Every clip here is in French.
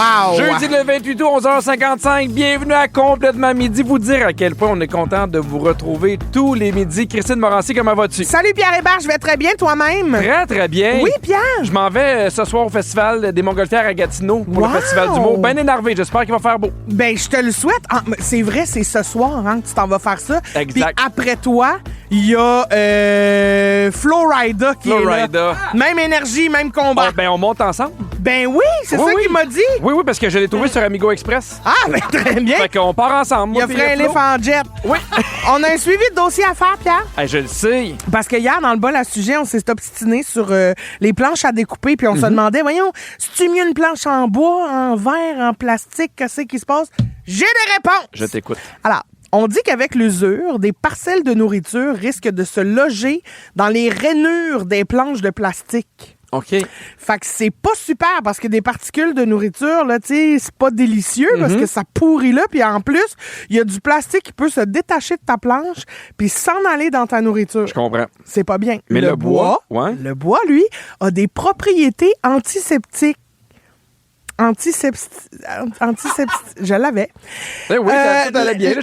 Wow! Jeudi le 28 août, 11h55. Bienvenue à Complètement Midi. Vous dire à quel point on est content de vous retrouver tous les midis. Christine Morancy, comment vas-tu? Salut Pierre Hébert, je vais très bien, toi-même? Très, très bien. Oui, Pierre? Je m'en vais ce soir au Festival des Montgolfières à Gatineau pour Wow! le Festival d'humour. Ben énervé, j'espère qu'il va faire beau. Ben, je te le souhaite. Ah, c'est vrai, c'est ce soir que tu t'en vas faire ça. Exact. Puis après toi, il y a Florida qui est là. Florida. Même énergie, même combat. Ben on monte ensemble. Ben oui, c'est Oui, ça oui. qu'il m'a dit. Oui, parce que je l'ai trouvé sur Amigo Express. Ah, ben très bien. Fait qu'on part ensemble. Il a moi, fait un puis Flo. éléphant jet. Oui. On a un suivi de dossier à faire, Pierre. Hey, je le sais. Parce que hier, dans le bol à sujet, on s'est obstiné sur les planches à découper, puis on Mhm. se demandait, voyons, c'est-tu mieux une planche en bois, en verre, en plastique, qu'est-ce qui se passe? J'ai des réponses! Je t'écoute. Alors, on dit qu'avec l'usure, des parcelles de nourriture risquent de se loger dans les rainures des planches de plastique. OK. Fait que c'est pas super parce que des particules de nourriture, là, tu sais, c'est pas délicieux parce que ça pourrit là. Puis en plus, il y a du plastique qui peut se détacher de ta planche puis s'en aller dans ta nourriture. Je comprends. C'est pas bien. Mais le bois, ouais. Le bois, lui, a des propriétés antiseptiques. Je l'avais. Eh oui, tout allait bien. Là,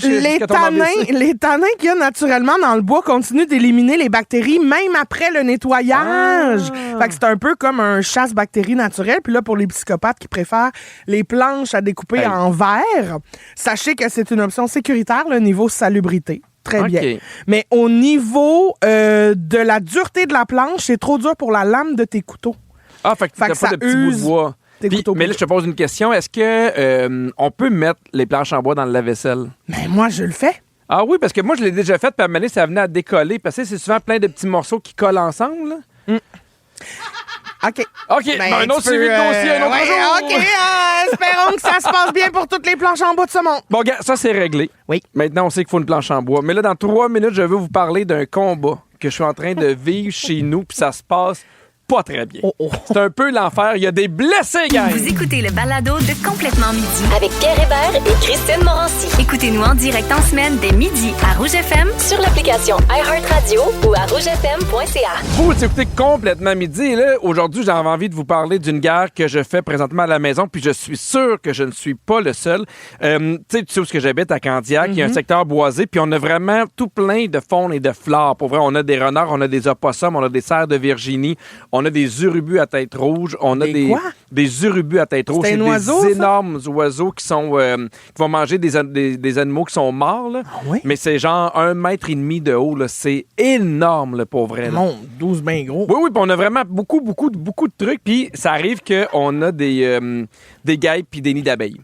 les tanins qu'il y a naturellement dans le bois continuent d'éliminer les bactéries même après le nettoyage. Fait que c'est un peu comme un chasse-bactéries naturel. Puis là, pour les psychopathes qui préfèrent les planches à découper en verre, sachez que c'est une option sécuritaire, le niveau salubrité. Très bien. Mais au niveau de la dureté de la planche, c'est trop dur pour la lame de tes couteaux. Ah, fait que t'as pas de petits bouts de bois. Puis, mais là, je te pose une question. Est-ce que on peut mettre les planches en bois dans le lave-vaisselle? Ben, moi, je le fais. Ah oui, parce que moi, je l'ai déjà fait, puis à un moment donné, ça venait à décoller, parce que c'est souvent plein de petits morceaux qui collent ensemble. Là. OK. OK, ben, un autre suivi de dossier, un autre jour. OK, espérons que ça se passe bien pour toutes les planches en bois de ce monde. Bon, gars, ça, c'est réglé. Oui. Maintenant, on sait qu'il faut une planche en bois. Mais là, dans 3 minutes, je veux vous parler d'un combat que je suis en train de vivre chez nous, puis ça se passe pas très bien. C'est un peu l'enfer. Il y a des blessés, gars. Vous écoutez le balado de Complètement Midi. Avec Pierre Hébert et Christine Morancy. Écoutez-nous en direct en semaine dès midi à Rouge FM. Sur l'application iHeartRadio ou à rougefm.ca. Vous écoutez Complètement Midi. Et là, aujourd'hui, j'avais envie de vous parler d'une guerre que je fais présentement à la maison, puis je suis sûr que je ne suis pas le seul. Tu sais où est-ce que j'habite, à Candiac, il y a un secteur boisé, puis on a vraiment tout plein de faune et de flore. Pour vrai, on a des renards, on a des opossums, on a des cerfs de Virginie, on a des urubus à tête rouge, on a des urubus à tête rouge. C'est un oiseau, des ça? énormes oiseaux qui vont manger des animaux qui sont morts. Là. Ah oui? Mais c'est genre 1,5 mètre de haut. Là. C'est énorme, là, pour vrai. Là. Mon 12 bien gros. Oui, puis on a vraiment beaucoup de trucs. Puis ça arrive qu'on a des guêpes puis des nids d'abeilles.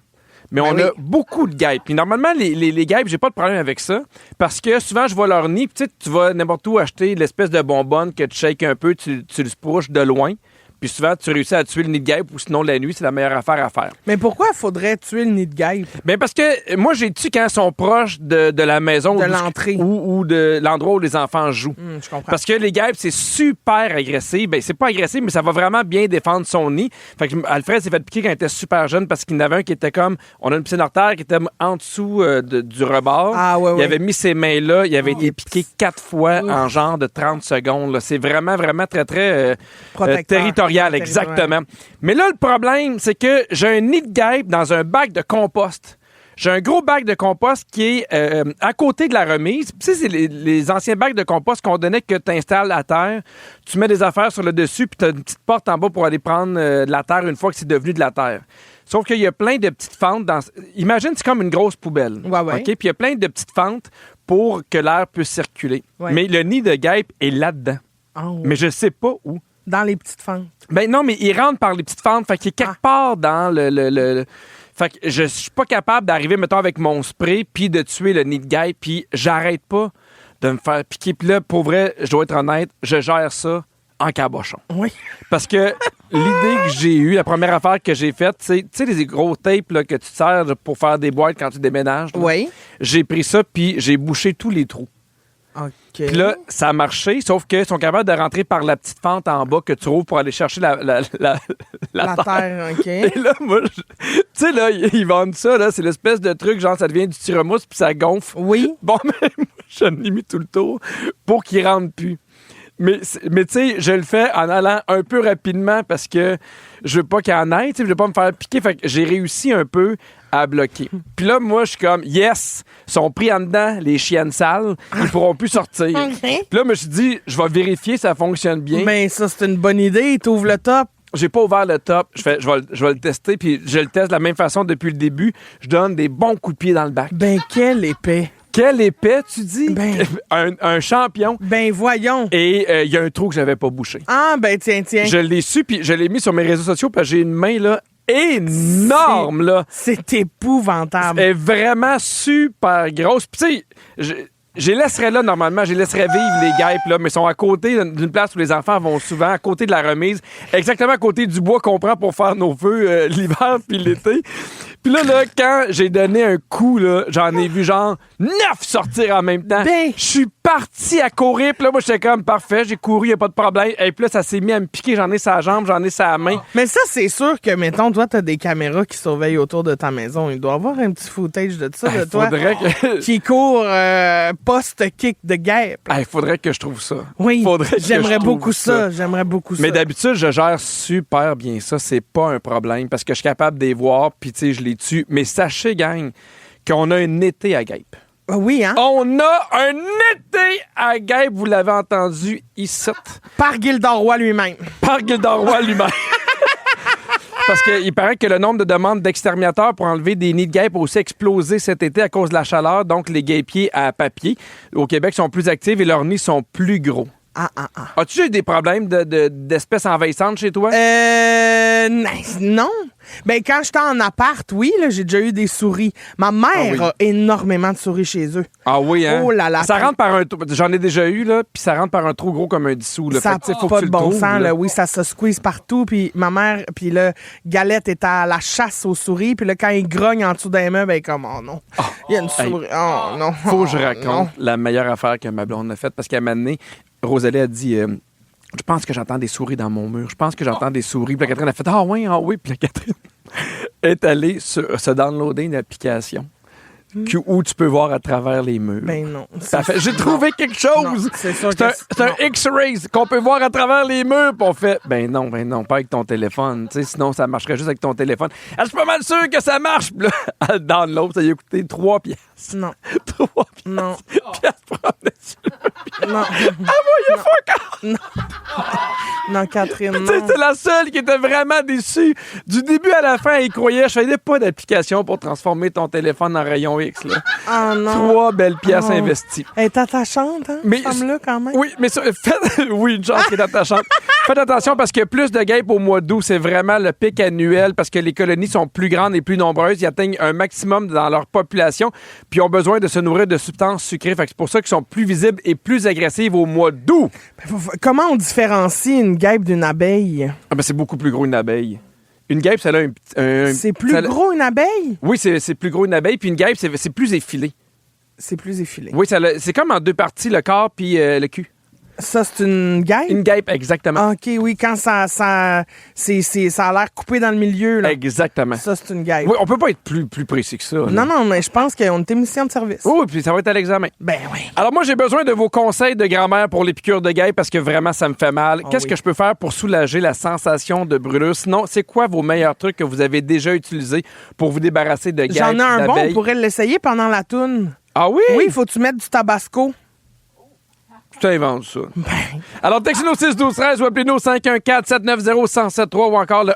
Mais on a beaucoup de guêpes. Puis normalement, les guêpes, j'ai pas de problème avec ça. Parce que souvent, je vois leur nid. Puis tu vas n'importe où acheter l'espèce de bonbonne que tu shakes un peu, tu le sprouches de loin. Puis souvent, tu réussis à tuer le nid de guêpe ou sinon, la nuit, c'est la meilleure affaire à faire. Mais pourquoi il faudrait tuer le nid de guêpe? Bien, parce que moi, j'ai tué quand ils sont proches de la maison. De l'entrée. Ou de l'endroit où les enfants jouent. Je comprends. Parce que les guêpes, c'est super agressif. Ben, c'est pas agressif, mais ça va vraiment bien défendre son nid. Fait que Alfred s'est fait piquer quand il était super jeune parce qu'il y en avait un qui était comme... On a une piscine hors terre qui était en dessous du rebord. Ah, ouais, il avait mis ses mains là. Il avait été piqué 4 fois en genre de 30 secondes. Là. C'est vraiment, vraiment très, très territorial. Exactement. Mais là, le problème, c'est que j'ai un nid de guêpe dans un bac de compost. J'ai un gros bac de compost qui est à côté de la remise. Tu sais, c'est les anciens bacs de compost qu'on donnait que tu installes à terre. Tu mets des affaires sur le dessus, puis tu as une petite porte en bas pour aller prendre de la terre une fois que c'est devenu de la terre. Sauf qu'il y a plein de petites fentes dans... Imagine, c'est comme une grosse poubelle. Ouais. OK? Puis il y a plein de petites fentes pour que l'air puisse circuler. Ouais. Mais le nid de guêpe est là-dedans. Oh. Mais je sais pas où. Dans les petites fentes. Ben non, mais il rentre par les petites fentes. Fait qu'il est quelque part dans le... Fait que je suis pas capable d'arriver, mettons, avec mon spray puis de tuer le nid de guêpe, puis j'arrête pas de me faire piquer. Puis là, pour vrai, je dois être honnête, je gère ça en cabochon. Oui. Parce que l'idée que j'ai eue, la première affaire que j'ai faite, c'est, tu sais, les gros tapes là, que tu te sers pour faire des boîtes quand tu déménages. Là. Oui. J'ai pris ça, puis j'ai bouché tous les trous. OK. Puis là, ça a marché, sauf qu'ils sont capables de rentrer par la petite fente en bas que tu rouvres pour aller chercher la terre, OK. Et là, moi, tu sais, là, ils vendent ça, là, c'est l'espèce de truc, genre, ça devient du tire-mousse, puis ça gonfle. Oui. Bon, mais moi, j'en ai mis tout le tour pour qu'ils rentrent plus. Mais tu sais, je le fais en allant un peu rapidement parce que je veux pas qu'il y en ait, tu sais, je veux pas me faire piquer. Fait que j'ai réussi un peu à bloquer. Puis là, moi, je suis comme, yes, sont pris en dedans, les chiennes sales, ils pourront plus sortir. Puis là, je me suis dit, je vais vérifier si ça fonctionne bien. Ben, ça, c'est une bonne idée. T'ouvres le top. J'ai pas ouvert le top. Je vais le tester, puis je le teste de la même façon depuis le début. Je donne des bons coups de pied dans le bac. Ben, quel épais. Quel épais, tu dis? Ben. Un champion. Ben, voyons. Et il y a un trou que j'avais pas bouché. Ah, ben, tiens. Je l'ai su, puis je l'ai mis sur mes réseaux sociaux, parce que j'ai une main, là, énorme, là. C'est épouvantable. Elle est vraiment super grosse. Puis, tu sais, je les laisserais là, normalement. Je les laisserais vivre, les guêpes, là, mais ils sont à côté d'une place où les enfants vont souvent, à côté de la remise, exactement à côté du bois qu'on prend pour faire nos feux l'hiver puis l'été. Puis là, quand j'ai donné un coup, là, j'en ai vu genre 9 sortir en même temps. Ben. Je suis parti à courir. Puis là, moi, j'étais comme, parfait, j'ai couru, y a pas de problème. Et puis là, ça s'est mis à me piquer. J'en ai sa jambe, j'en ai sa main. Mais ça, c'est sûr que, mettons, toi, t'as des caméras qui surveillent autour de ta maison. Il doit y avoir un petit footage de ça, de toi. Faudrait que... Qui court post-kick de guêpe. Il faudrait que je trouve ça. Oui, j'aimerais beaucoup ça. J'aimerais beaucoup ça. Mais d'habitude, je gère super bien ça. C'est pas un problème parce que je suis capable de les voir, puis tu sais, je les tue. Mais sachez, gang, qu'on a un été à guêpe. Ah oui, hein? On a un été à guêpe, vous l'avez entendu ici. Par Gildor Roy lui-même. Par Gildor Roy lui-même. Parce qu'il paraît que le nombre de demandes d'exterminateurs pour enlever des nids de guêpes a aussi explosé cet été à cause de la chaleur. Donc, les guêpiers à papier au Québec sont plus actifs et leurs nids sont plus gros. As-tu eu des problèmes d'espèces envahissantes chez toi? Non. Ben, quand j'étais en appart, oui, là, j'ai déjà eu des souris. Ma mère a énormément de souris chez eux. Ah oui, hein? Oh là là. Ça rentre par un... J'en ai déjà eu, là, puis ça rentre par un trou gros comme un dissous. Là. Ça n'a pas de bon sens, là. Oui, ça se squeeze partout. Puis ma mère, puis là, Galette est à la chasse aux souris. Puis là, quand il grogne en dessous d'un meuble, elle est comme, oh non, il y a une souris. Oh non. Faut que je raconte la meilleure affaire que ma blonde a faite parce qu'à un moment donné, Rosalie a dit... je pense que j'entends des souris dans mon mur. Je pense que j'entends des souris. Puis la Catherine a fait « Ah oui. » Puis la Catherine est allée se downloader une application où tu peux voir à travers les murs. Ben non. J'ai trouvé quelque chose. C'est un X-ray qu'on peut voir à travers les murs. Puis on fait « Ben non, pas avec ton téléphone. Tu sais, sinon, ça marcherait juste avec ton téléphone. » Je suis pas mal sûr que ça marche. Puis là, elle download, ça lui a coûté 3 piastres. Non. 3 piastres. Non. Piastres pour emmener sur le pied. Non. Ah, fuck! Non, Catherine, non. C'était la seule qui était vraiment déçue. Du début à la fin, elle croyait. Je faisais pas d'application pour transformer ton téléphone en rayon X. Là. Oh non. 3 belles pièces investies. Elle est attachante, hein, mais, cette femme-là, quand même. Oui, mais oui, une chance qui est attachante. Faites attention parce que plus de guêpes au mois d'août, c'est vraiment le pic annuel parce que les colonies sont plus grandes et plus nombreuses. Ils atteignent un maximum dans leur population puis ont besoin de se nourrir de substances sucrées. Fait que c'est pour ça qu'ils sont plus visibles et plus agressives au mois d'août. Comment on différencie une guêpe d'une abeille? Ah ben c'est beaucoup plus gros une abeille. Une guêpe, ça a c'est plus gros une abeille? Oui, c'est plus gros une abeille. Puis une guêpe, c'est plus effilé. C'est plus effilé. Oui, c'est comme en 2 parties, le corps puis le cul. Ça, c'est une guêpe? Une guêpe, exactement. OK, oui, quand ça a l'air coupé dans le milieu. Là. Exactement. Ça, c'est une guêpe. Oui, on peut pas être plus précis que ça. Là. Non, mais je pense qu'on est mission de service. Oui, puis ça va être à l'examen. Ben oui. Alors moi, j'ai besoin de vos conseils de grand-mère pour les piqûres de guêpe parce que vraiment, ça me fait mal. Qu'est-ce que je peux faire pour soulager la sensation de brûlure? Sinon, c'est quoi vos meilleurs trucs que vous avez déjà utilisés pour vous débarrasser de guêpes, J'en ai un d'abeilles? bon, on pourrait l'essayer pendant la toune. Ah oui? Oui, il faut que tu mettes du tabasco. Tu t'inventes ça. Alors, textez-nous 6-12-13 ou appelez-nous 514-790-1073 ou encore le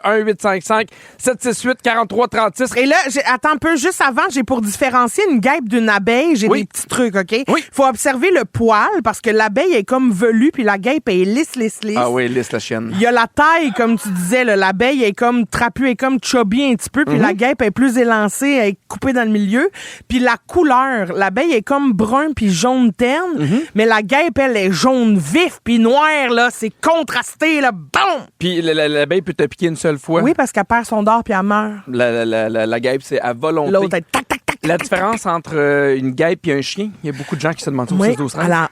1-855-768-4336. Et là, attends un peu, juste avant, j'ai pour différencier une guêpe d'une abeille, j'ai des petits trucs, OK? Oui. Faut observer le poil parce que l'abeille est comme velue puis la guêpe est lisse. Ah oui, lisse la chienne. Il y a la taille, comme tu disais, là, l'abeille est comme trapue, est comme chubby un petit peu, puis la guêpe est plus élancée, elle est coupée dans le milieu. Puis la couleur, l'abeille est comme brun puis jaune terne, mais la guêpe, elle est jaune vif puis noir, là. C'est contrasté, là. Bon! Puis l'abeille peut te piquer une seule fois. Oui, parce qu'elle perd son dor puis elle meurt. La guêpe, c'est à volonté. L'autre est tac, tac, tac. La différence entre une guêpe et un chien, il y a beaucoup de gens qui se demandent Oui, 6-12-13. alors,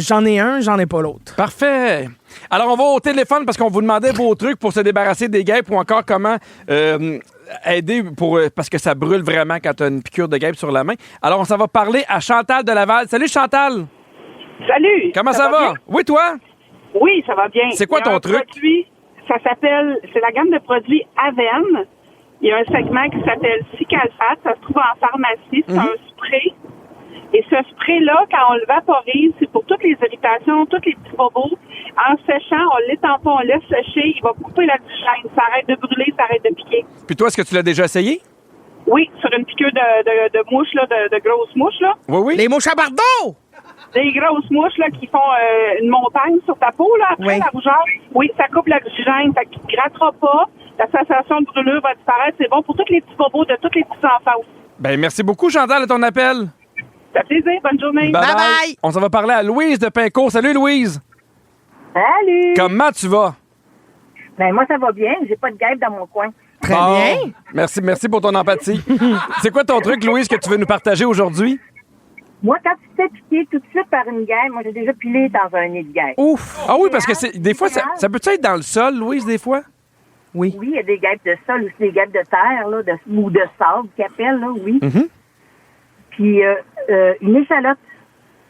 j'en ai un, j'en ai pas l'autre. Parfait. Alors, on va au téléphone parce qu'on vous demandait vos trucs pour se débarrasser des guêpes ou encore comment aider parce que ça brûle vraiment quand tu as une piqûre de guêpe sur la main. Alors, on s'en va parler à Chantal de Laval. Salut, Chantal. Salut! Comment ça va? Bien? Oui, toi? Oui, ça va bien. C'est quoi ton truc? C'est la gamme de produits Aven. Il y a un segment qui s'appelle Cicalfate. Ça se trouve en pharmacie. C'est un spray. Et ce spray-là, quand on le vaporise, c'est pour toutes les irritations, tous les petits bobos. En séchant, on l'étend pas, on laisse sécher. Il va couper la gêne. Ça arrête de brûler, ça arrête de piquer. Puis toi, est-ce que tu l'as déjà essayé? Oui, sur une piqûre de mouches, là, de grosses mouches, là. Oui. Les mouches à bardeaux! Des grosses mouches, là, qui font une montagne sur ta peau, là, après la rougeur. Oui, ça coupe l'oxygène, fait que tu ne gratteras pas. La sensation de brûlure va disparaître. C'est bon pour tous les petits bobos de tous les petits enfants aussi. Ben, merci beaucoup, Chantal, de ton appel. Ça fait plaisir. Bonne journée. Bye bye. On s'en va parler à Louise de Pincourt. Salut, Louise. Salut! Comment tu vas? Ben, moi, ça va bien. J'ai pas de guêpe dans mon coin. Très bien. Merci pour ton empathie. C'est quoi ton truc, Louise, que tu veux nous partager aujourd'hui? Moi, quand tu te fais piquer tout de suite par une guêpe, moi, j'ai déjà pilé dans un nid de guêpe. Ouf. Ah oui, parce que des fois, ça peut être dans le sol, Louise, des fois? Oui. Oui, il y a des guêpes de sol, aussi des guêpes de terre, là, ou de sable, qu'ils appellent, là, oui. Mm-hmm. Puis, une échalote.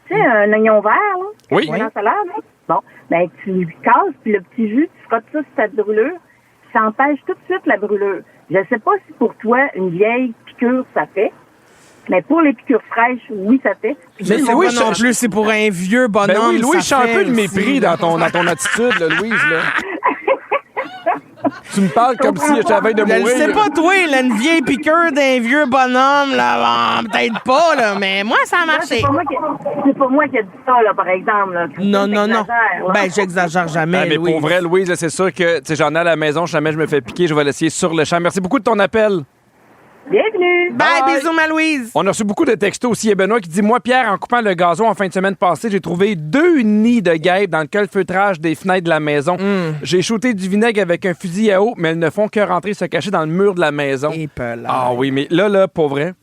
Tu sais, un oignon vert, là. Oui. Dans la salade, là. Bon, ben, tu le casses, puis le petit jus, tu frottes ça sur ta brûlure. Ça empêche tout de suite la brûlure. Je sais pas si pour toi, une vieille piqûre, ça fait. Mais pour les piqûres fraîches, oui, ça fait. Mais c'est oui, non plus, c'est pour un vieux bonhomme. Ben oui, Louise, je ça sens un peu de fait mépris aussi. dans ton attitude, là, Louise, là. Tu me parles comme si j'étais à la veille de Je le mourir. sais pas, toi, là, une vieille piqûre d'un vieux bonhomme, là, peut-être pas, là, mais moi, ça a marché. C'est pas moi qui ai dit ça, là, par exemple. Là. Non. Là. Ben, j'exagère jamais, Ah, mais Louise. pour vrai, Louise, là, c'est sûr que j'en ai à la maison, jamais je me fais piquer, je vais l'essayer sur le champ. Merci beaucoup de ton appel. Bienvenue! Bye, Bye. bisous, ma Louise. On a reçu beaucoup de textos aussi. Il y a Benoît qui dit « Moi, Pierre, en coupant le gazon en fin de semaine passée, j'ai trouvé 2 nids de guêpes dans le calfeutrage des fenêtres de la maison. J'ai shooté du vinaigre avec un fusil à eau, mais elles ne font que rentrer se cacher dans le mur de la maison. » Et Ah oui, mais là, pour vrai,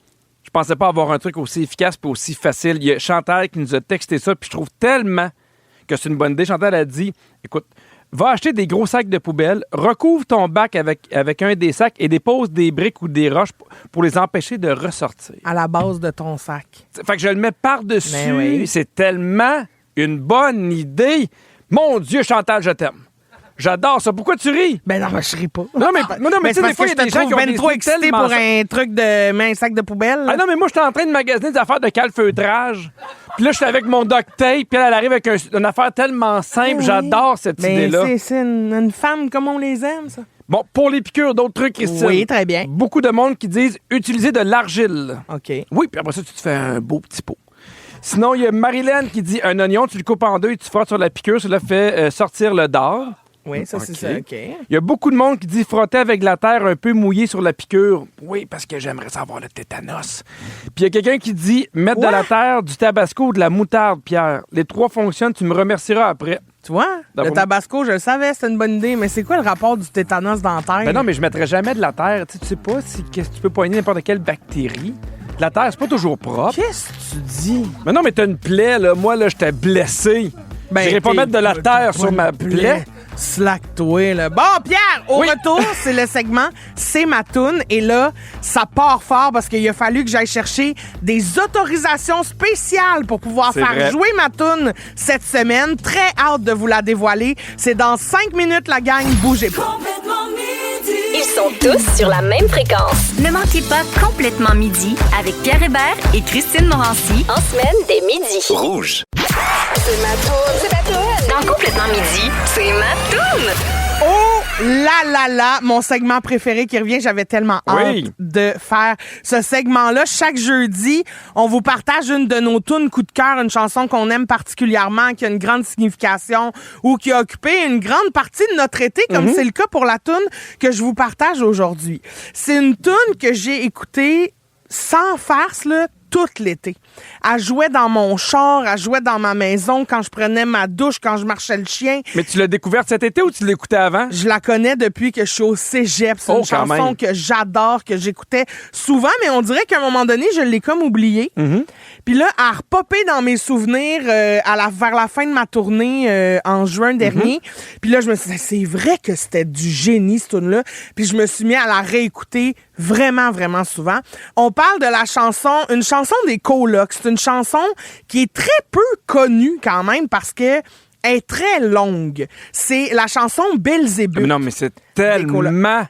je pensais pas avoir un truc aussi efficace et aussi facile. Il y a Chantal qui nous a texté ça, puis je trouve tellement que c'est une bonne idée. Chantal a dit « Écoute, va acheter des gros sacs de poubelle, recouvre ton bac avec un des sacs et dépose des briques ou des roches pour les empêcher de ressortir. » À la base de ton sac. Fait que je le mets par-dessus. Ben oui. C'est tellement une bonne idée. Mon Dieu, Chantal, je t'aime. J'adore ça. Pourquoi tu ris? Ben non, je ris pas. Non, mais tu sais, des fois, il y a des gens qui ont des trop idées excité tellement pour simples. un truc de un sac de poubelle. Ah non, mais moi, j'étais en train de magasiner des affaires de calfeutrage. Puis là, j'étais avec mon duct tape, puis elle arrive avec une affaire tellement simple. Oui. J'adore cette Ben, idée-là. c'est une femme comme on les aime, ça. Bon, pour les piqûres, d'autres trucs, Christine. Oui, très bien. Beaucoup de monde qui disent utiliser de l'argile. OK. Oui, puis après ça, tu te fais un beau petit pot. Sinon, il y a Marilyn qui dit un oignon, tu le coupes en deux et tu frottes sur la piqûre. Cela fait sortir le dard. Oui, ça, c'est OK. ça. OK. Il y a beaucoup de monde qui dit frotter avec de la terre un peu mouillée sur la piqûre. Oui, parce que j'aimerais savoir le tétanos. Puis il y a quelqu'un qui dit mettre de la terre, du tabasco ou de la moutarde, Pierre. Les 3 fonctionnent, tu me remercieras après. Tu vois, D'abord- le tabasco, je le savais, c'était une bonne idée, mais c'est quoi le rapport du tétanos dentaire? Ben non, mais je mettrais jamais de la terre. Tu sais pas si qu'est-ce que tu peux poigner n'importe quelle bactérie. De la terre, c'est pas toujours propre. Qu'est-ce que tu dis? Mais non, mais t'as une plaie, là. Moi, là, j'étais blessé. Ben, J'irais pas t'es- mettre de la t'es terre pas sur ma une plaie. Slack-toi, là. Bon, Pierre, au Oui. retour, c'est le segment C'est ma toune. Et là, ça part fort parce qu'il a fallu que j'aille chercher des autorisations spéciales pour pouvoir C'est faire vrai. jouer ma toune cette semaine. Très hâte de vous la dévoiler. C'est dans 5 minutes, la gang. Bougez pas. Ils sont tous sur la même fréquence. Ne manquez pas Complètement Midi avec Pierre Hébert et Christine Morancy. En semaine, dès midi. Rouge. C'est ma toune, c'est ma toune. Dans Complètement Midi, c'est ma toune. Oh là, mon segment préféré qui revient. J'avais tellement hâte Oui. de faire ce segment-là. Chaque jeudi, on vous partage une de nos tunes coup de cœur, une chanson qu'on aime particulièrement, qui a une grande signification ou qui a occupé une grande partie de notre été, comme c'est le cas pour la tune que je vous partage aujourd'hui. C'est une tune que j'ai écoutée sans farce, là, tout l'été. Elle jouait dans mon char, elle jouait dans ma maison quand je prenais ma douche, quand je marchais le chien. Mais tu l'as découverte cet été ou tu l'écoutais avant? Je la connais depuis que je suis au cégep. C'est Oh, une quand chanson même. que j'adore, que j'écoutais souvent, mais on dirait qu'à un moment donné, je l'ai comme oubliée. Puis là, elle a repopé dans mes souvenirs vers la fin de ma tournée en juin dernier. Puis là, je me suis dit, c'est vrai que c'était du génie, cette tune-là. Puis je me suis mis à la réécouter vraiment, vraiment souvent. On parle de la chanson, une chanson des Colocs. C'est une chanson qui est très peu connue quand même parce que est très longue. C'est la chanson Belzébuth. Mais non, mais c'est tellement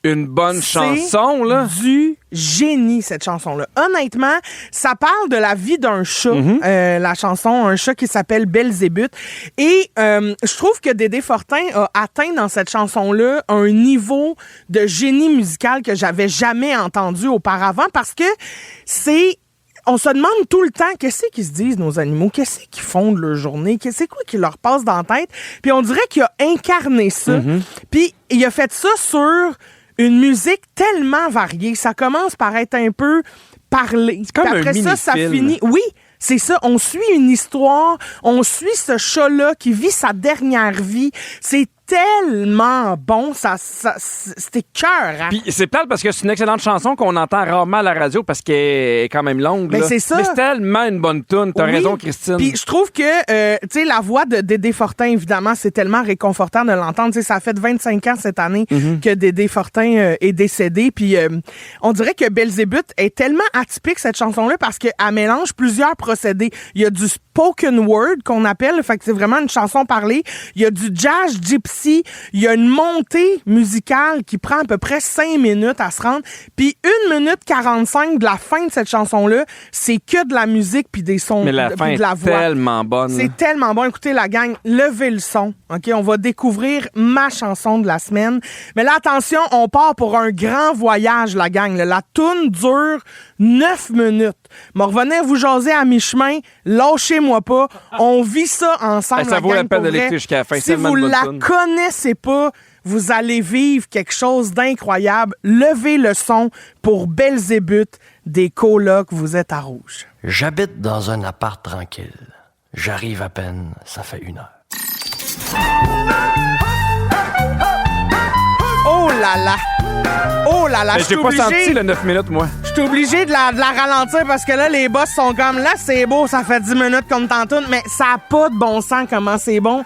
une bonne chanson, là. Du génie, cette chanson-là. Honnêtement, ça parle de la vie d'un chat, la chanson, un chat qui s'appelle Belzébuth. Et je trouve que Dédé Fortin a atteint dans cette chanson-là un niveau de génie musical que j'avais jamais entendu auparavant parce que on se demande tout le temps qu'est-ce qu'ils se disent, nos animaux, qu'est-ce qu'ils font de leur journée, qu'est-ce quoi qui leur passe dans la tête. Puis on dirait qu'il a incarné ça. Puis il a fait ça sur une musique tellement variée. Ça commence par être un peu parlé. C'est comme après un ça finit. Oui, c'est ça. On suit une histoire. On suit ce chat-là qui vit sa dernière vie. C'est tellement bon, c'était cœur. Puis c'est plate parce que c'est une excellente chanson qu'on entend rarement à la radio parce qu'elle est quand même longue. Ben, c'est ça. Mais c'est tellement une bonne toune. T'as raison, Christine. Puis je trouve que, tu sais, la voix de Dédé Fortin, évidemment, c'est tellement réconfortant de l'entendre. Tu sais, ça fait 25 ans cette année que Dédé Fortin est décédé. Puis on dirait que Belzébuth est tellement atypique, cette chanson-là, parce qu'elle mélange plusieurs procédés. Il y a du spoken word qu'on appelle, fait que c'est vraiment une chanson parlée. Il y a du jazz gypsy. Il y a une montée musicale qui prend à peu près 5 minutes à se rendre. Puis 1 minute 45 de la fin de cette chanson-là, c'est que de la musique puis des sons, mais la fin puis de la voix. est tellement bonne. C'est tellement bon. Écoutez, la gang, levez le son. OK? On va découvrir ma chanson de la semaine. Mais là, attention, on part pour un grand voyage, la gang. La toune dure 9 minutes. Me revenez vous jaser à mi-chemin. Lâchez-moi pas. On vit ça ensemble, ça vaut la peine de l'écouter jusqu'à la fin. Si vous la connaissez pas, vous allez vivre quelque chose d'incroyable. Levez le son pour Belzébuth des colocs. Vous êtes à Rouge. J'habite dans un appart tranquille. J'arrive à peine, ça fait 1 heure. Oh là là! Oh là là! Mais j'ai pas senti le 9 minutes, moi. Je suis obligé de la ralentir parce que là, les boss sont comme, là, c'est beau, ça fait 10 minutes comme tantôt, mais ça n'a pas de bon sens comment c'est bon.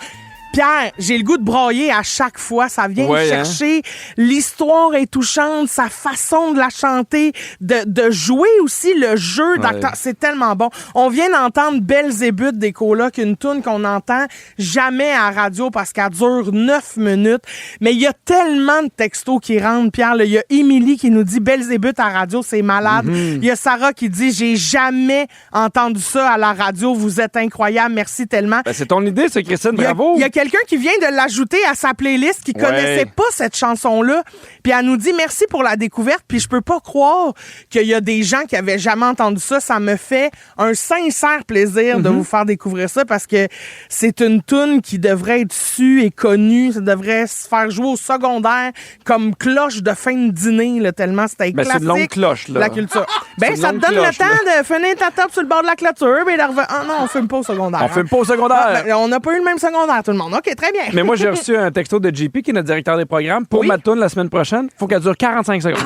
Pierre, j'ai le goût de brailler à chaque fois. Ça vient chercher. L'histoire est touchante, sa façon de la chanter, de jouer aussi le jeu d'acteur. C'est tellement bon. On vient d'entendre Belzébuth des colocs, une toune qu'on n'entend jamais à la radio parce qu'elle dure 9 minutes. Mais il y a tellement de textos qui rentrent, Pierre. Il y a Émilie qui nous dit Belzébuth à la radio, c'est malade. Il y a Sarah qui dit j'ai jamais entendu ça à la radio. Vous êtes incroyable. Merci tellement. Ben, c'est ton idée, ça, Christine. Bravo. Il y a quelqu'un qui vient de l'ajouter à sa playlist qui connaissait pas cette chanson-là. Puis elle nous dit merci pour la découverte. Puis je peux pas croire qu'il y a des gens qui avaient jamais entendu ça. Ça me fait un sincère plaisir de vous faire découvrir ça parce que c'est une toune qui devrait être sue et connue. Ça devrait se faire jouer au secondaire comme cloche de fin de dîner, là, tellement c'était classique. C'est une longue cloche, là. La culture. Ça te donne le temps de finir ta top sur le bord de la clôture. Mais non, on fume pas au secondaire. On fume pas au secondaire. On n'a pas eu le même secondaire, tout le monde. OK, très bien. Mais moi, j'ai reçu un texto de JP, qui est notre directeur des programmes. Pour ma toune la semaine prochaine, il faut qu'elle dure 45 secondes.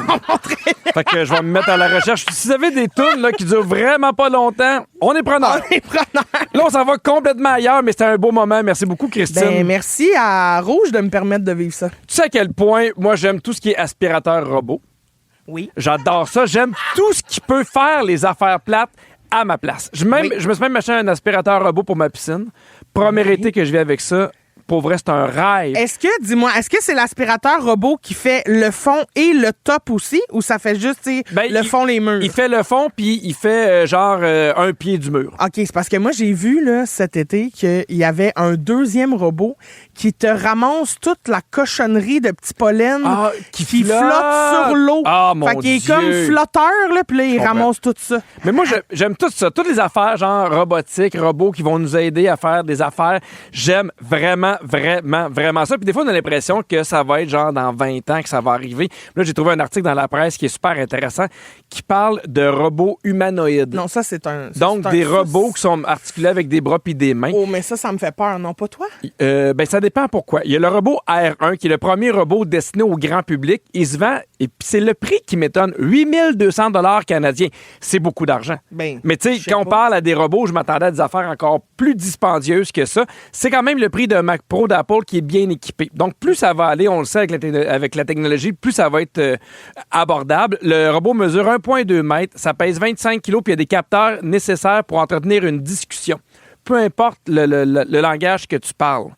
Fait que je vais me mettre à la recherche. Si vous avez des tounes là, qui durent vraiment pas longtemps, on est preneurs. Là, on s'en va complètement ailleurs, mais c'était un beau moment. Merci beaucoup, Christine. Ben, merci à Rouge de me permettre de vivre ça. Tu sais à quel point, moi, j'aime tout ce qui est aspirateur robot. Oui. J'adore ça. J'aime tout ce qui peut faire les affaires plates à ma place. Je me suis même acheté un aspirateur robot pour ma piscine. Premier été que je vis avec ça. Pour vrai, c'est un rêve. Est-ce que c'est l'aspirateur robot qui fait le fond et le top aussi? Ou ça fait juste le fond, les murs? Il fait le fond, puis il fait un pied du mur. OK, c'est parce que moi, j'ai vu là, cet été qu'il y avait un deuxième robot qui te ramasse toute la cochonnerie de petits pollen qui flotte sur l'eau. Ah, mon Dieu! Fait qu'il est comme flotteur, là, puis là, il ramasse tout ça. Mais moi, j'aime tout ça. Toutes les affaires, genre robotiques, robots qui vont nous aider à faire des affaires. J'aime vraiment ça. Puis des fois, on a l'impression que ça va être genre dans 20 ans que ça va arriver. Là, j'ai trouvé un article dans la presse qui est super intéressant qui parle de robots humanoïdes. Non, ça, c'est un... Donc, des robots qui sont articulés avec des bras puis des mains. Oh, mais ça me fait peur, non? Pas toi? Ben, ça dépend pourquoi. Il y a le robot R1 qui est le premier robot destiné au grand public. Il se vend, et puis c'est le prix qui m'étonne, 8200 $ canadiens. C'est beaucoup d'argent. Ben, mais tu sais, quand on parle à des robots, je m'attendais à des affaires encore plus dispendieuses que ça. C'est quand même le prix d'un Mac Pro d'Apple qui est bien équipé. Donc, plus ça va aller, on le sait avec la technologie, plus ça va être abordable. Le robot mesure 1,2 mètres, ça pèse 25 kilos, puis il y a des capteurs nécessaires pour entretenir une discussion. peu importe le langage que tu parles.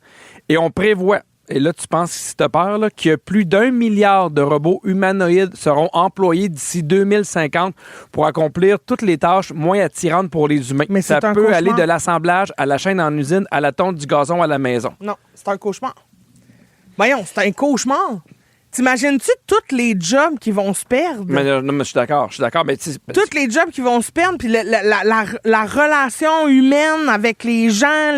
Et on prévoit, et là, tu penses, si tu as peur, là, qu'il y a plus d'1 milliard de robots humanoïdes seront employés d'ici 2050 pour accomplir toutes les tâches moins attirantes pour les humains. Mais ça peut aller de l'assemblage à la chaîne en usine, à la tonte du gazon à la maison. Non, c'est un cauchemar. Voyons, c'est un cauchemar. T'imagines-tu tous les jobs qui vont se perdre? Non, mais je suis d'accord. Mais tous les jobs qui vont se perdre, puis la relation humaine avec les gens,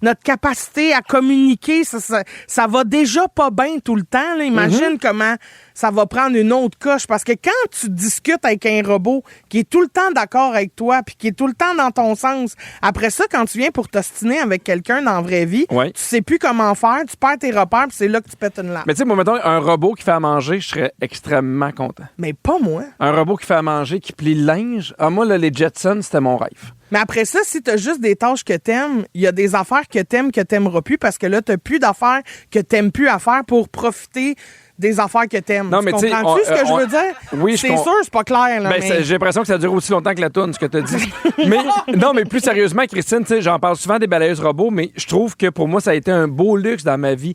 notre capacité à communiquer, ça va déjà pas bien tout le temps. Là. Imagine comment ça va prendre une autre coche. Parce que quand tu discutes avec un robot qui est tout le temps d'accord avec toi, puis qui est tout le temps dans ton sens, après ça, quand tu viens pour t'ostiner avec quelqu'un dans la vraie vie, tu sais plus comment faire, tu perds tes repères, puis c'est là que tu pètes une lampe. Mais tu sais, moi, mettons, un robot qui fait à manger, je serais extrêmement content. Mais pas moi. Un robot qui fait à manger, qui plie le linge. Ah, moi, là, les Jetsons, c'était mon rêve. Mais après ça, si t'as juste des tâches que t'aimes, il y a des affaires que t'aimeras plus parce que là, t'as plus d'affaires que t'aimes plus à faire pour profiter des affaires que t'aimes. Non, mais tu comprends-tu ce que je veux dire? Oui, c'est sûr, c'est pas clair. Là, mais... J'ai l'impression que ça dure aussi longtemps que la toune, ce que t'as dit. mais plus sérieusement, Christine, tu sais, j'en parle souvent des balayeuses robots, mais je trouve que pour moi, ça a été un beau luxe dans ma vie.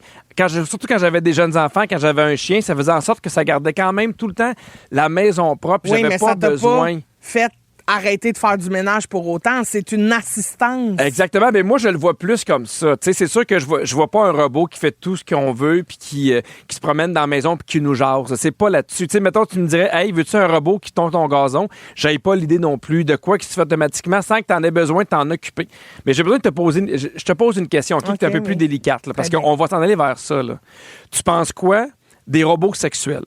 Surtout quand j'avais des jeunes enfants, quand j'avais un chien, ça faisait en sorte que ça gardait quand même tout le temps la maison propre. Oui, j'avais mais pas ça t'a besoin. Pas fait arrêter de faire du ménage pour autant. C'est une assistance. Exactement. Mais moi, je le vois plus comme ça. Tu sais, c'est sûr que je vois pas un robot qui fait tout ce qu'on veut puis qui se promène dans la maison puis qui nous jase. C'est pas là-dessus. Tu sais, mettons, tu me dirais, hey, veux-tu un robot qui tonde ton gazon? J'avais pas l'idée non plus de quoi qui se fait automatiquement sans que tu en aies besoin de t'en occuper. Mais j'ai besoin de te poser... Je te pose une question qui est un peu plus délicate là, parce qu'on va s'en aller vers ça. Là. Tu penses quoi des robots sexuels?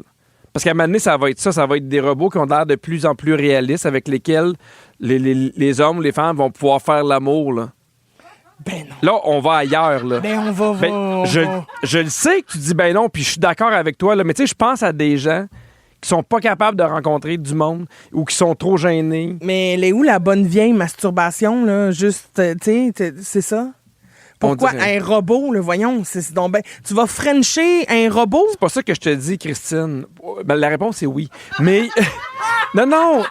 Parce qu'à un moment donné, ça va être des robots qui ont l'air de plus en plus réalistes avec lesquels les hommes ou les femmes vont pouvoir faire l'amour. Là. Ben non. Là, on va ailleurs. Là. Ben on va. Je le sais que tu dis ben non, puis je suis d'accord avec toi, là, mais tu sais, je pense à des gens qui sont pas capables de rencontrer du monde ou qui sont trop gênés. Mais elle est où la bonne vieille masturbation, là? Juste, tu sais, c'est ça? Pourquoi un robot, là, voyons, c'est donc ben, tu vas frencher un robot? C'est pas ça que je te dis, Christine. Ben, la réponse est oui. Mais non,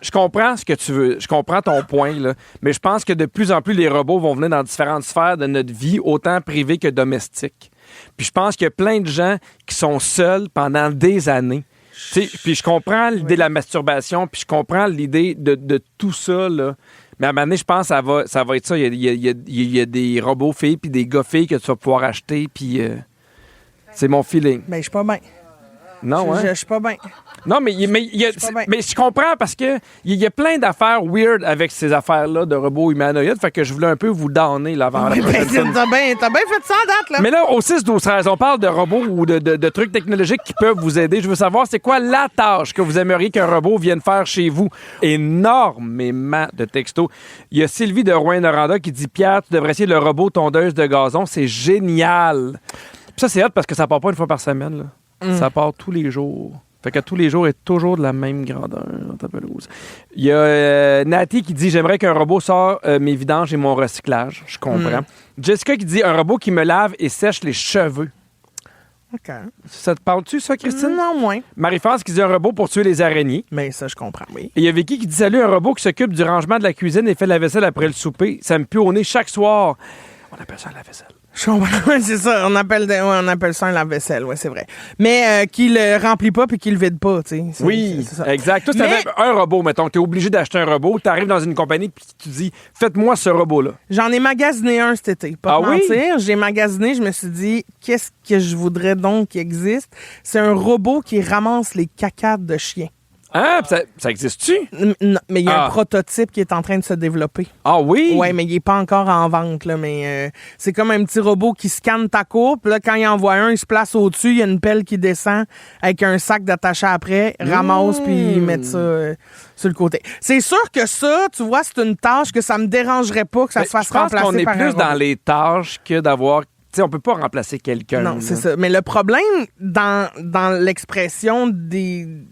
je comprends ce que tu veux. Je comprends ton point, là. Mais je pense que de plus en plus, les robots vont venir dans différentes sphères de notre vie, autant privées que domestiques. Puis je pense qu'il y a plein de gens qui sont seuls pendant des années. Puis je comprends l'idée de la masturbation, puis je comprends l'idée de tout ça, là. Mais à un moment donné, je pense que ça va être ça. Il y a des robots filles puis des gars filles que tu vas pouvoir acheter, puis c'est mon feeling. Ben, je suis pas bien. Non, Je suis pas bien. Non, mais je comprends parce que il y a plein d'affaires weird avec ces affaires-là de robots humanoïdes. Fait que je voulais un peu vous donner l'avant. Oui, ben, t'as bien fait ça en date, là. Mais là, au 6-12-13, on parle de robots ou de trucs technologiques qui peuvent vous aider. Je veux savoir, c'est quoi la tâche que vous aimeriez qu'un robot vienne faire chez vous? Énormément de textos. Il y a Sylvie de Rouyn-Noranda qui dit « Pierre, tu devrais essayer le robot tondeuse de gazon. C'est génial. » Ça, c'est hot parce que ça part pas une fois par semaine, là. Ça part tous les jours. Fait que tous les jours est toujours de la même grandeur. Il y a Nati qui dit « J'aimerais qu'un robot sorte mes vidanges et mon recyclage. » Je comprends. Jessica qui dit « Un robot qui me lave et sèche les cheveux. » OK. Ça te parle-tu, ça, Christine? Non, moins. Marie-France qui dit « Un robot pour tuer les araignées. » Mais ça, je comprends, oui. Et il y a Vicky qui dit « Salut, un robot qui s'occupe du rangement de la cuisine et fait la vaisselle après le souper. Ça me pue au nez chaque soir. » On appelle ça la vaisselle. Ouais, c'est ça. On appelle ça un lave-vaisselle, ouais, c'est vrai. Mais qui le remplit pas puis qui le vide pas, tu sais. Oui, c'est ça. exact. Toi, si t'avais un robot, mettons, t'es obligé d'acheter un robot, t'arrives dans une compagnie puis tu dis, faites-moi ce robot-là. J'en ai magasiné un cet été. Pas de mentir. J'ai magasiné, je me suis dit, qu'est-ce que je voudrais donc qui existe? C'est un robot qui ramasse les cacades de chiens. Ah, ça existe-tu? Non, mais il y a un prototype qui est en train de se développer. Ah oui? Oui, mais il est pas encore en vente, là, mais c'est comme un petit robot qui scanne ta cour, puis là, quand il envoie un, il se place au-dessus, il y a une pelle qui descend avec un sac d'attaché après, ramasse, puis met ça sur le côté. C'est sûr que ça, tu vois, c'est une tâche que ça me dérangerait pas que ça se fasse remplacer par un robot. Je pense qu'on est plus dans les tâches que d'avoir... Tu sais, on peut pas remplacer quelqu'un. Non, c'est ça. Mais le problème dans l'expression du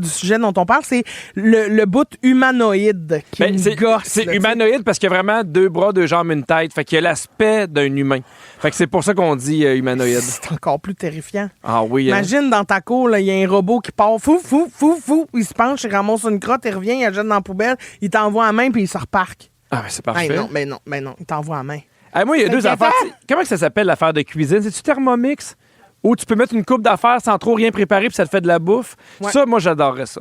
sujet dont on parle, c'est le bout humanoïde qui me gosse. C'est humanoïde parce qu'il y a vraiment 2 bras, 2 jambes, une tête. Fait qu'il y a l'aspect d'un humain. Fait que c'est pour ça qu'on dit humanoïde. C'est encore plus terrifiant. Ah oui. Imagine dans ta cour, il y a un robot qui part fou. Il se penche, il ramasse une crotte, il revient, il la jette dans la poubelle, il t'envoie la main puis il se reparque. Ah, mais c'est parfait. non, il t'envoie à main. Moi, il y a deux affaires. Comment ça s'appelle l'affaire de cuisine? C'est-tu Thermomix? Où tu peux mettre une coupe d'affaires sans trop rien préparer puis ça te fait de la bouffe? Ouais. Ça, moi, j'adorerais ça.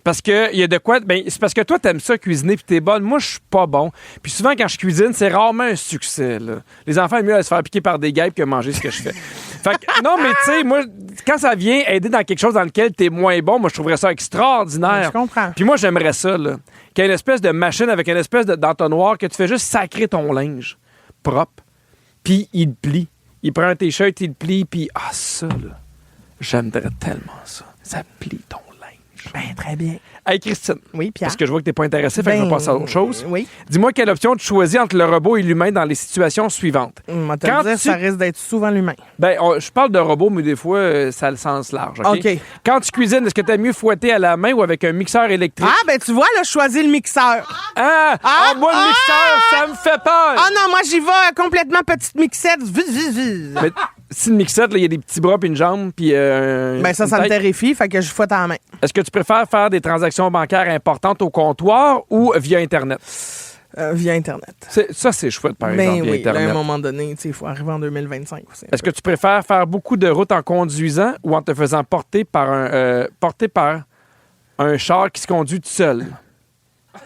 Parce que il y a de quoi. Ben, c'est parce que toi, t'aimes ça cuisiner puis t'es bonne. Moi, je suis pas bon. Puis souvent, quand je cuisine, c'est rarement un succès. Là. Les enfants aiment mieux se faire piquer par des guêpes que manger ce que je fais. Fait que, non, mais tu sais, moi, quand ça vient aider dans quelque chose dans lequel t'es moins bon, moi, je trouverais ça extraordinaire. Je comprends. Puis moi, j'aimerais ça, là. Qu'il y ait une espèce de machine avec une espèce d'entonnoir que tu fais juste sacrer ton linge propre. Puis il te plie. Il prend un t-shirt, il le plie, puis ça, là, j'aimerais tellement ça. Ça plie ton linge. Ben, très bien. Hey, Christine. Oui, Pierre. Parce que je vois que t'es pas intéressée, fait que je vais passer à autre chose. Oui. Dis-moi quelle option tu choisis entre le robot et l'humain dans les situations suivantes. Ça risque d'être souvent l'humain. Ben, je parle de robot, mais des fois, ça a le sens large, OK? Quand tu cuisines, est-ce que t'aimes mieux fouetter à la main ou avec un mixeur électrique? Ah, ben, tu vois, là, je choisis le mixeur. Moi, le mixeur, ça me fait peur! Ah non, moi, j'y vais complètement petite mixette. Mais si une mixette, il y a des petits bras puis une jambe, puis ben, ça me terrifie, fait que je fouette à la main. Est-ce que tu préfères faire des transactions bancaires importantes au comptoir ou via Internet? Via Internet. Ça, c'est chouette, par exemple, via Internet. Là, à un moment donné, il faut arriver en 2025 aussi. Est-ce que tu préfères faire beaucoup de routes en conduisant ou en te faisant porter par un char qui se conduit tout seul?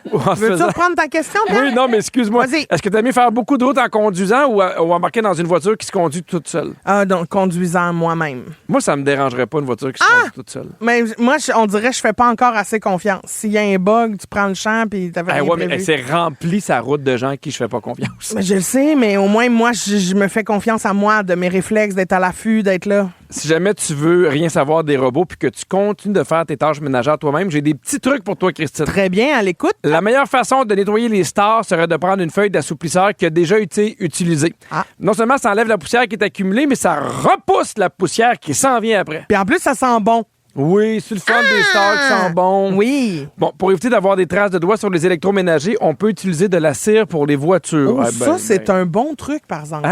Veux-tu reprendre ta question, Pierre? Oui, non, mais excuse-moi. Vas-y. Est-ce que tu as aimé faire beaucoup de routes en conduisant ou embarquer dans une voiture qui se conduit toute seule? Donc, conduisant moi-même. Moi, ça me dérangerait pas une voiture qui se conduit toute seule. Mais moi, on dirait que je fais pas encore assez confiance. S'il y a un bug, tu prends le champ puis t'avais rien prévu. Mais c'est rempli sa route de gens à qui je fais pas confiance. Mais je le sais, mais au moins, moi, je me fais confiance à moi, de mes réflexes, d'être à l'affût, d'être là. Si jamais tu veux rien savoir des robots puis que tu continues de faire tes tâches ménagères toi-même, j'ai des petits trucs pour toi, Christine. Très bien, à l'écoute. La meilleure façon de nettoyer les stars serait de prendre une feuille d'assouplisseur qui a déjà été utilisée. Non seulement ça enlève la poussière qui est accumulée, mais ça repousse la poussière qui s'en vient après. Puis en plus, ça sent bon. Oui, c'est le fun des stars qui sentent bon. Oui. Bon, pour éviter d'avoir des traces de doigts sur les électroménagers, on peut utiliser de la cire pour les voitures. C'est un bon truc, par exemple.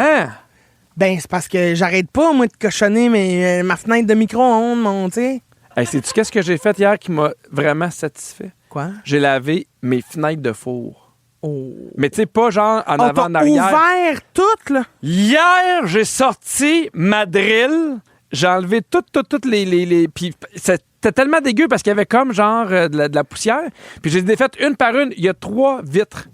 Ben, c'est parce que j'arrête pas, moi, de cochonner ma fenêtre de micro-ondes, tu sais. Sais-tu qu'est-ce que j'ai fait hier qui m'a vraiment satisfait? Quoi? J'ai lavé mes fenêtres de four. Mais tu sais, pas genre en avant, en arrière. Ouvert toutes, là. Hier, j'ai sorti ma drill. J'ai enlevé toutes les... Puis c'était tellement dégueu parce qu'il y avait comme genre de la poussière. Puis j'ai défait une par une. Il y a 3 vitres.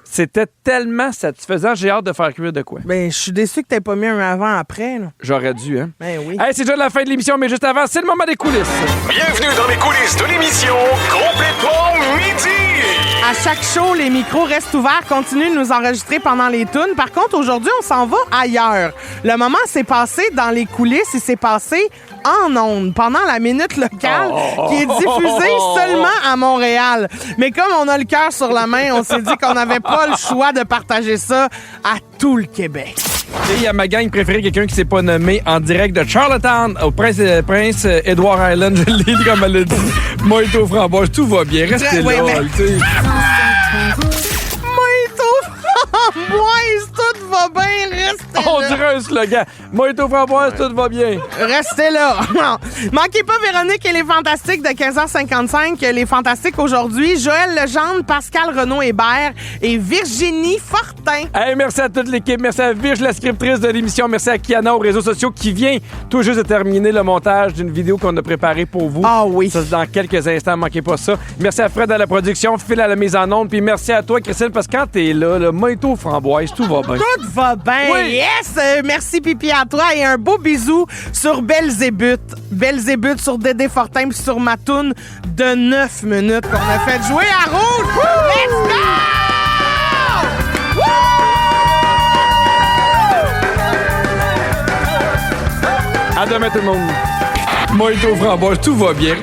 C'était tellement satisfaisant. J'ai hâte de faire cuire de quoi. Ben, je suis déçu que t'aies pas mis un avant-après, là. J'aurais dû, hein? Ben oui. Hey, c'est déjà la fin de l'émission, mais juste avant, c'est le moment des coulisses. Bienvenue dans les coulisses de l'émission Complètement Midi. À chaque show, les micros restent ouverts, continuent de nous enregistrer pendant les tunes. Par contre, aujourd'hui, on s'en va ailleurs. Le moment s'est passé dans les coulisses, il s'est passé en ondes, pendant la minute locale, qui est diffusée seulement à Montréal. Mais comme on a le cœur sur la main, on s'est dit qu'on n'avait pas le choix de partager ça à tout le Québec. Et il y a ma gang préférée, quelqu'un qui s'est pas nommé, en direct de Charlottetown, au Prince Edward Island, je l'ai dit comme elle l'a dit. Mojito framboise, tout va bien, restez là. Mojito framboise, tout va bien, restez là. On dirait un slogan. Mojito framboise, tout va bien. Restez là. Manquez pas Véronique et les Fantastiques de 15h55. Les Fantastiques aujourd'hui, Joël Legendre, Pascal Renaud-Hébert et Virginie Fortin. Hey, merci à toute l'équipe. Merci à Virge, la scriptrice de l'émission. Merci à Kiana aux réseaux sociaux qui vient tout juste de terminer le montage d'une vidéo qu'on a préparée pour vous. Ah oui. Ça, c'est dans quelques instants. Manquez pas ça. Merci à Fred à la production, Phil à la mise en onde. Puis merci à toi, Christine, parce que quand t'es là, le Mojito framboise, tout va bien. Tout va bien. Oui. Yes! Merci, Pipi, à toi. Et un beau bisou sur Belzébuth. Belzébuth sur Dédé Fortin puis sur ma toune de 9 minutes qu'on a fait jouer à Rouge. Let's go! À demain, tout le monde. Mojito framboise, tout va bien.